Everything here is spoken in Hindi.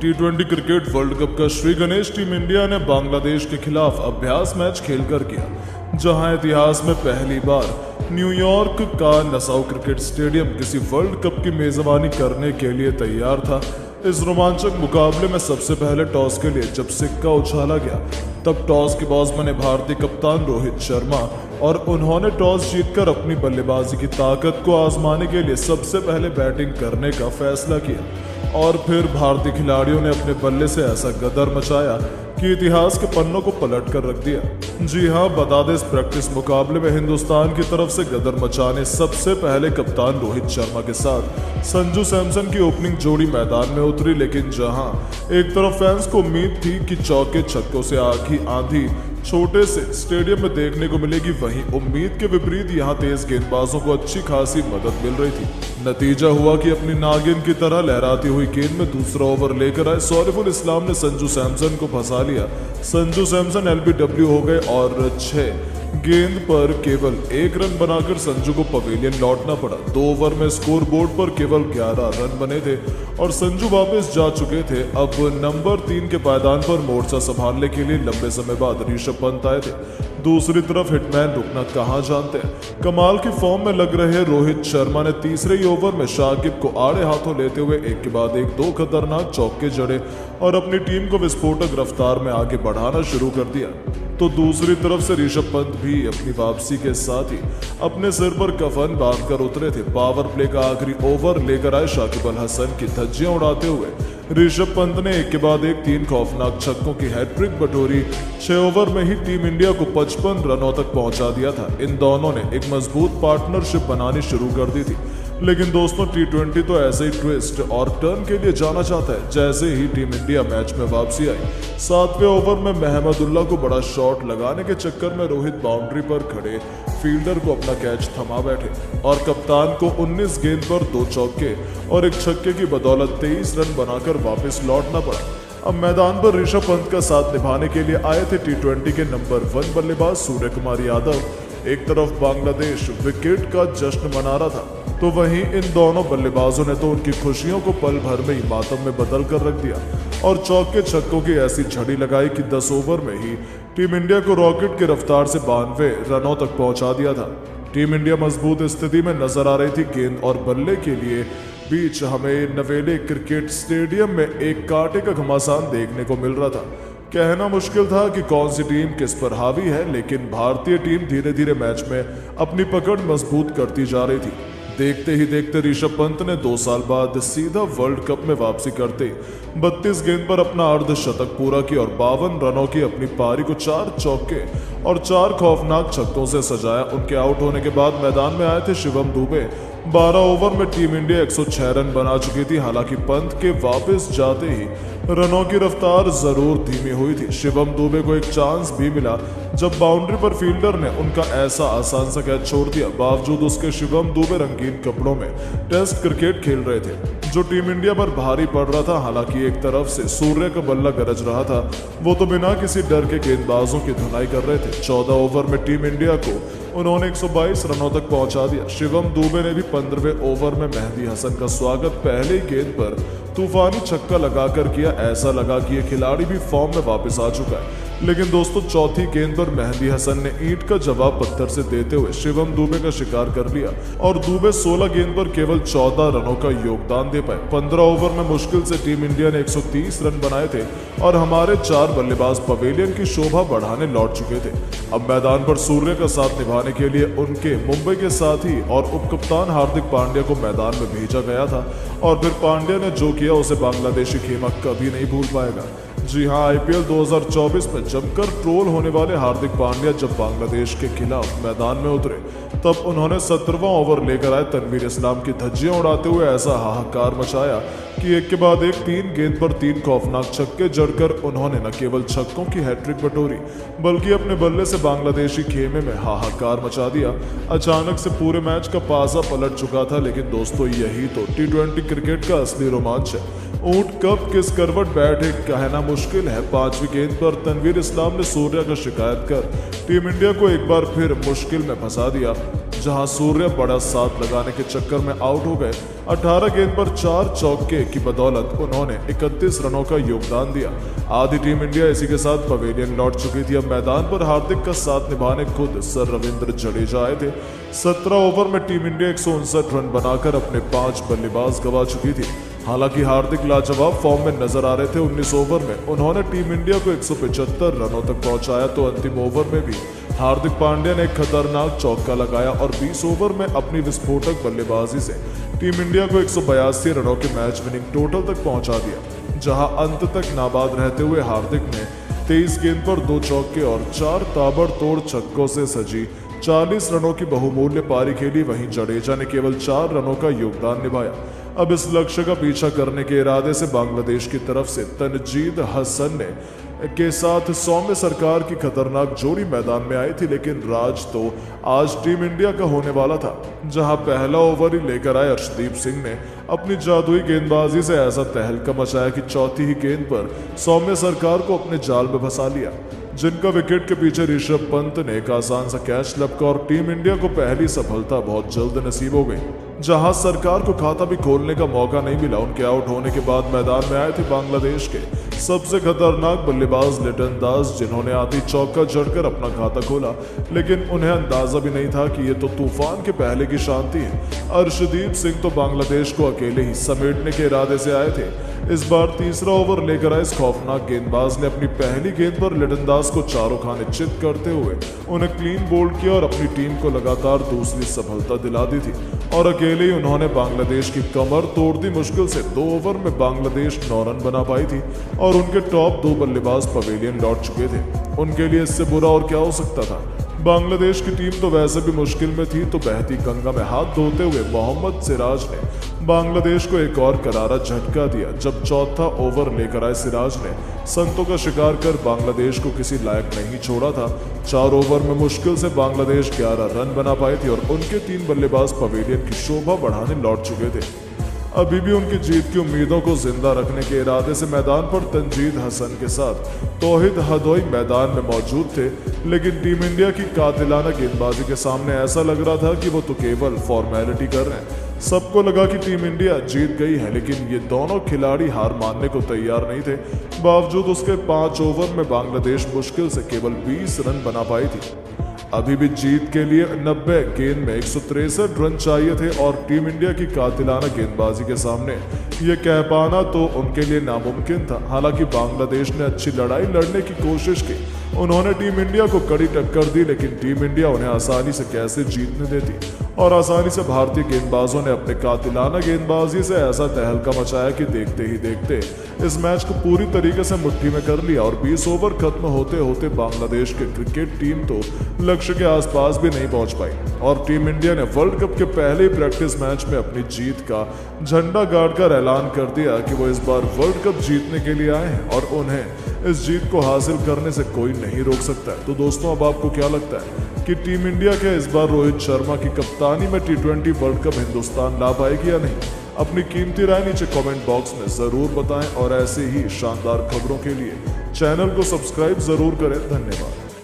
टी20 क्रिकेट वर्ल्ड कप का श्री गणेश टीम इंडिया ने बांग्लादेश के खिलाफ अभ्यास मैच खेलकर किया, जहां इतिहास में पहली बार न्यूयॉर्क का नसाउ क्रिकेट स्टेडियम किसी वर्ल्ड कप की मेजबानी करने के लिए तैयार था। इस रोमांचक मुकाबले में सबसे पहले टॉस के लिए जब सिक्का उछाला गया, तब टॉस के बॉस बने भारतीय कप्तान रोहित शर्मा और उन्होंने टॉस जीतकर अपनी बल्लेबाजी की ताकत को आजमाने के लिए सबसे पहले बैटिंग करने का फैसला किया और फिर भारतीय खिलाड़ियों ने अपने बल्ले से ऐसा गदर मचाया कि इतिहास के पन्नों को पलट कर रख दिया। जी हां, बता दें, इस प्रैक्टिस मुकाबले में हिंदुस्तान की तरफ से गदर मचाने सबसे पहले कप्तान रोहित शर्मा के साथ संजू सैमसन की ओपनिंग जोड़ी मैदान में उतरी, लेकिन जहां एक तरफ फैंस को उम्मीद थी कि चौके छक्कों से आखी आंधी छोटे से स्टेडियम में देखने को मिलेगी, वहीं उम्मीद के विपरीत यहां तेज गेंदबाजों को अच्छी खासी मदद मिल रही थी। नतीजा हुआ कि अपनी नागिन की तरह लहराती हुई गेंद में दूसरा ओवर लेकर आए सौरफुल इस्लाम ने संजू सैमसन को फंसा लिया। संजू सैमसन एलबीडब्ल्यू हो गए और 6 गेंद पर केवल 1 रन बनाकर संजू को पवेलियन लौटना पड़ा। 2 ओवर में स्कोर बोर्ड पर केवल 11 रन बने थे और संजू वापस जा चुके थे। अब नंबर 3 के पायदान पर मोर्चा संभालने के लिए लंबे समय बाद ऋषभ पंत आए थे। दूसरी तरफ हिटमैन रुकना कहाँ जानते हैं। कमाल की फॉर्म में लग रहे रोहित शर्मा ने तीसरे ही ओवर में शाकिब को आड़े हाथों लेते हुए एक के बाद एक 2 खतरनाक चौके जड़े और अपनी टीम को विस्फोटक रफ्तार में आगे बढ़ाना शुरू कर दिया। तो दूसरी तरफ से ऋषभ पंत भी अपनी वापसी के साथ ही अपने सिर पर कफन बांधकर उतरे थे। पावर प्ले का आखिरी ओवर लेकर आए शाकिब अल हसन की धज्जियां उड़ाते हुए ऋषभ पंत ने एक के बाद एक 3 खौफनाक छक्कों की हैट्रिक बटोरी। 6 ओवर में ही टीम इंडिया को 55 रनों तक पहुंचा दिया था। इन दोनों ने एक मजबूत पार्टनरशिप बनानी शुरू कर दी थी। लेकिन दोस्तों, टी20 तो ऐसे ही ट्विस्ट और टर्न के लिए जाना चाहता है। जैसे ही टीम इंडिया मैच में वापसी आई, 7वें ओवर में महमदुल्लाह को बड़ा शॉट लगाने के चक्कर में रोहित बाउंड्री पर खड़े फील्डर को अपना कैच थमा बैठे और कप्तान को 19 गेंद पर 2 चौके और 1 छक्के की बदौलत 23 रन बनाकर वापस लौटना पड़ा। अब मैदान पर ऋषभ पंत का साथ निभाने के लिए आए थे टी20 के नंबर 1 बल्लेबाज सूर्य कुमार यादव। एक तरफ बांग्लादेश विकेट का जश्न मना रहा था, तो वहीं इन दोनों बल्लेबाजों ने तो उनकी खुशियों को पल भर में ही मातम में बदल कर रख दिया और चौके छक्कों की ऐसी झड़ी लगाई कि 10 ओवर में ही टीम इंडिया को रॉकेट की रफ्तार से 92 रनों तक पहुंचा दिया था। टीम इंडिया मजबूत स्थिति में नजर आ रही थी। गेंद और बल्ले के लिए बीच हमें नवेले क्रिकेट स्टेडियम में एक कांटे का घमासान देखने को मिल रहा था। कहना मुश्किल था कि कौन सी टीम किस पर हावी है, लेकिन भारतीय टीम धीरे धीरे मैच में अपनी पकड़ मजबूत करती जा रही थी। देखते ही देखते ऋषभ पंत ने 2 साल बाद सीधा वर्ल्ड कप में वापसी करते 32 गेंद पर अपना अर्धशतक पूरा किया और 52 रनों की अपनी पारी को 4 चौके और 4 खौफनाक छक्कों से सजाया। उनके आउट होने के बाद मैदान में आए थे शिवम दुबे। 12 ओवर में टीम इंडिया 106 रन बना चुकी थी। हालांकि पंत के वापस जाते ही रनों की रफ्तार जरूर धीमी हुई थी। शिवम दुबे को एक चांस भी मिला जब बाउंड्री पर फील्डर ने उनका ऐसा आसान सा कैच छोड़ दिया। बावजूद उसके शिवम दुबे रंगीन कपड़ों में टेस्ट क्रिकेट खेल रहे थे, जो टीम इंडिया पर भारी पड़ रहा था। हालांकि एक तरफ से सूर्य का बल्ला गरज रहा था, वो तो बिना किसी डर के गेंदबाजों की धुनाई कर रहे थे। 14 ओवर में टीम इंडिया को उन्होंने 122 रनों तक पहुंचा दिया। शिवम दुबे ने भी 15वें ओवर में मेहदी हसन का स्वागत पहले ही गेंद पर तूफानी छक्का लगाकर किया। ऐसा लगा कि ये खिलाड़ी भी फॉर्म में वापस आ चुका है। लेकिन दोस्तों, चौथी गेंद पर मेहदी हसन ने ईंट का जवाब पत्थर से देते हुए शिवम दुबे का शिकार कर लिया और दुबे 16 गेंद पर केवल 14 रनों का योगदान दे पाए। 15 ओवर में मुश्किल से टीम इंडिया ने 130 रन बनाए थे और हमारे 4 बल्लेबाज पवेलियन की शोभा बढ़ाने लौट चुके थे। अब मैदान पर सूर्य का साथ निभाने के लिए उनके मुंबई के साथी और उपकप्तान हार्दिक पांड्या को मैदान में भेजा गया था और फिर पांड्या ने जो किया उसे बांग्लादेशी खेमा कभी नहीं भूल पाएगा। जी हां, आईपीएल 2024 में जमकर ट्रोल होने वाले हार्दिक पांड्या जब बांग्लादेश के खिलाफ मैदान में उतरे, तब उन्होंने 17वां ओवर लेकर आए तनवीर इस्लाम की धज्जियां उड़ाते हुए ऐसा हाहाकार मचाया कि एक के बाद एक 3 गेंद पर 3 खौफनाक छक्के जड़कर उन्होंने न केवल छक्कों की हैट्रिक बटोरी, बल्कि अपने बल्ले से बांग्लादेशी खेमे में हाहाकार मचा दिया। अचानक से पूरे मैच का पासा पलट चुका था। लेकिन दोस्तों, यही तो टी20 क्रिकेट का असली रोमांच है। ऊंट कब किस करवट बैठे कहना मुश्किल है। 5वीं गेंद पर तनवीर इस्लाम ने सूर्य का शिकायत कर टीम इंडिया को एक बार फिर मुश्किल में फंसा दिया। जहां सूर्य बड़ा साथ लगाने के चक्कर में आउट हो गए। 18 गेंद पर 4 चौके की बदौलत उन्होंने 31 रनों का योगदान दिया। आधी टीम इंडिया इसी के साथ पवेलियन लौट चुकी थी। अब मैदान पर हार्दिक का साथ निभाने खुद सर रविंद्र जडेजा आए थे। 17 ओवर में टीम इंडिया 159 रन बनाकर अपने 5 बल्लेबाज गंवा चुकी थी। हालांकि हार्दिक लाजवाब फॉर्म में नजर आ रहे थे। 19 ओवर में उन्होंने टीम इंडिया को 175 रनों तक पहुंचाया तो अंतिम ओवर में भी हार्दिक पांड्या ने एक खतरनाक चौका लगाया और 20 ओवर में अपनी विस्फोटक बल्लेबाजी से टीम इंडिया को 182 रनों के मैच विनिंग टोटल तक पहुंचा दिया, जहां अंत तक नाबाद रहते हुए हार्दिक ने 23 गेंद पर 2 चौके और 4 ताबड़तोड़ छक्कों से सजी 40 रनों की बहुमूल्य पारी खेली। वहीं जडेजा ने केवल 4 रनों का योगदान निभाया। अब इस लक्ष्य का पीछा करने के इरादे से बांग्लादेश की तरफ से तनजीद हसन के साथ सौम्य सरकार की खतरनाक जोड़ी मैदान में आई थी, लेकिन राज तो आज टीम इंडिया का होने वाला था। जहां पहला ओवर ही लेकर आए अर्शदीप सिंह ने अपनी जादुई गेंदबाजी से ऐसा तहलका मचाया कि चौथी ही गेंद पर सौम्य सरकार को अपने जाल में फंसा लिया, जिनका विकेट के पीछे ऋषभ पंत ने एक आसान सा कैच लपका और टीम इंडिया को पहली सफलता बहुत जल्द नसीब हो गई। जहां सरकार को खाता भी खोलने का मौका नहीं मिला। उनके आउट होने के बाद मैदान में आए थे बांग्लादेश के सबसे खतरनाक बल्लेबाज लिटन दास, जिन्होंने आधी चौका जड़कर अपना खाता खोला, लेकिन उन्हें अंदाजा भी नहीं था कि ये तो तूफान के पहले की शांति है। अर्शदीप सिंह तो बांग्लादेश को अकेले ही समेटने के इरादे से आए थे। इस बार तीसरा ओवर लेकर आए इस खौफनाक गेंदबाज ने अपनी पहली गेंद पर लिटन दास को चारों खाने चित करते हुए उन्हें क्लीन बोल्ड किया और अपनी टीम को लगातार दूसरी सफलता दिला दी थी। और अकेले ही उन्होंने बांग्लादेश की कमर तोड़ दी। मुश्किल से 2 ओवर में बांग्लादेश 9 रन बना पाई थी और उनके टॉप 2 बल्लेबाज पवेलियन लौट चुके थे। उनके लिए इससे बुरा और क्या हो सकता था। बांग्लादेश की टीम तो वैसे भी मुश्किल में थी, तो बहती गंगा में हाथ धोते हुए मोहम्मद सिराज ने बांग्लादेश को एक और करारा झटका दिया, जब चौथा ओवर लेकर आए सिराज ने संतों का शिकार कर बांग्लादेश को किसी लायक नहीं छोड़ा था। 4 ओवर में मुश्किल से बांग्लादेश 11 रन बना पाई थी और उनके 3 बल्लेबाज पवेलियन की शोभा बढ़ाने लौट चुके थे। अभी भी उनकी जीत की उम्मीदों को जिंदा रखने के इरादे से मैदान पर तनजीद हसन के साथ तौहीद हदोई मैदान में मौजूद थे, लेकिन टीम इंडिया की कातिलाना गेंदबाजी के सामने ऐसा लग रहा था कि वो तो केवल फॉर्मेलिटी कर रहे हैं। सबको लगा कि टीम इंडिया जीत गई है, लेकिन ये दोनों खिलाड़ी हार मानने को तैयार नहीं थे। बावजूद उसके 5 ओवर में बांग्लादेश मुश्किल से केवल 20 रन बना पाई थी। अभी भी जीत के लिए 90 गेंद में 163 रन चाहिए थे और टीम इंडिया की कातिलाना गेंदबाजी के सामने ये कह पाना तो उनके लिए नामुमकिन था। हालांकि बांग्लादेश ने अच्छी लड़ाई लड़ने की कोशिश की, उन्होंने टीम इंडिया को कड़ी टक्कर दी, लेकिन टीम इंडिया उन्हें आसानी से कैसे जीतने देती। और आसानी से भारतीय गेंदबाजों ने अपने कातिलाना गेंदबाजी से ऐसा तहलका मचाया कि देखते ही देखते इस मैच को पूरी तरीके से मुट्ठी में कर लिया और 20 ओवर खत्म होते होते बांग्लादेश की क्रिकेट टीम तो लक्ष्य के आसपास भी नहीं पहुंच पाई और टीम इंडिया ने वर्ल्ड कप के पहले प्रैक्टिस मैच में अपनी जीत का झंडा गाड़कर ऐलान कर दिया कि वो इस बार वर्ल्ड कप जीतने के लिए आए हैं और उन्हें इस जीत को हासिल करने से कोई नहीं रोक सकता है। तो दोस्तों, अब आपको क्या लगता है कि टीम इंडिया के इस बार रोहित शर्मा की कप्तानी में T20 वर्ल्ड कप हिंदुस्तान ला पाएगी या नहीं? अपनी कीमती राय नीचे कमेंट बॉक्स में जरूर बताएं और ऐसे ही शानदार खबरों के लिए चैनल को सब्सक्राइब जरूर करें। धन्यवाद।